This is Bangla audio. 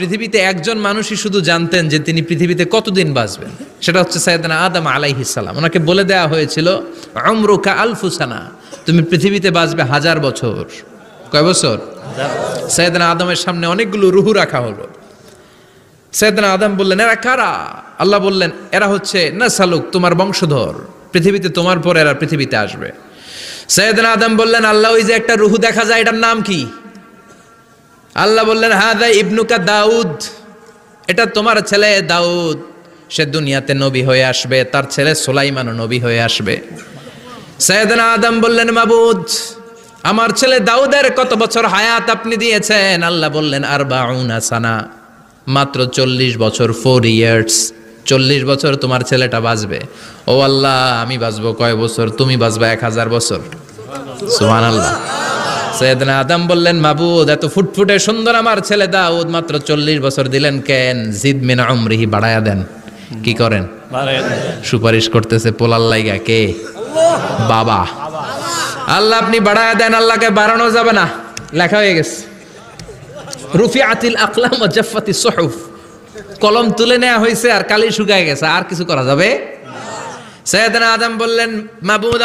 পৃথিবীতে একজন মানুষই শুধু জানতেন যে তিনি পৃথিবীতে কতদিন বাঁচবেন, সেটা হচ্ছে সাইয়েদনা আদম আলাইহিস সালাম। ওনাকে বলে দেওয়া হয়েছিল উমরুকা আলফু সানা, তুমি পৃথিবীতে বাঁচবে 1000 বছর। কয় বছর? সাইয়েদনা আদমের সামনে অনেকগুলো রুহু রাখা হলো। সাইয়েদনা আদম বললেন, এরা কারা? আল্লাহ বললেন, এরা হচ্ছে নাসালুক, তোমার বংশধর, পৃথিবীতে তোমার পর এরা পৃথিবীতে আসবে। সাইয়েদনা আদম বললেন, আল্লাহ ওই যে একটা রুহু দেখা যায়, এটার নাম কি? আল্লাহ বললেন, হাদা ইবনুকা দাউদ, এটা তোমার ছেলে দাউদ, সে দুনিয়াতে নবী হয়ে আসবে, তার ছেলে সুলাইমানও নবী হয়ে আসবে। সাইয়েদনা আদম বললেন, মাবুদ, আমার ছেলে দাউদের কত বছর হায়াত আপনি দিয়েছেন? আল্লাহ বললেন, 40 সানা, মাত্র 40 বছর, 4 ইয়ার্স, 40 বছর তোমার ছেলেটা বাঁচবে। ও আল্লাহ, আমি বাঁচবো কয় বছর? তুমি বাঁচবা 1000 বছর। সুবহানাল্লাহ। সাইয়েদনা আদম বললেন, মাবুদ, এত ফুটফুটে সুন্দর আমার ছেলে দাউদ, মাত্র 40 বছর দিলেন কেন? জিদ মিন উমরিহি, বাড়ায়া দেন। কি করেন? সুপারিশ করতেছে পোলার লাইগা কে? বাবা। আল্লাহ আপনি বাড়ায়া দেন। আল্লাহকে বাড়ানো যাবে না, লেখা হয়ে গেছে। রুফিআতিল আকলাম ওয়া জাফফাতিস সুহুফ, কলম তুলে নেওয়া হয়েছে আর কালি শুকায় গেছে, আর কিছু করা যাবে? সাইয়েদনা আদম বললেন, মাবুদ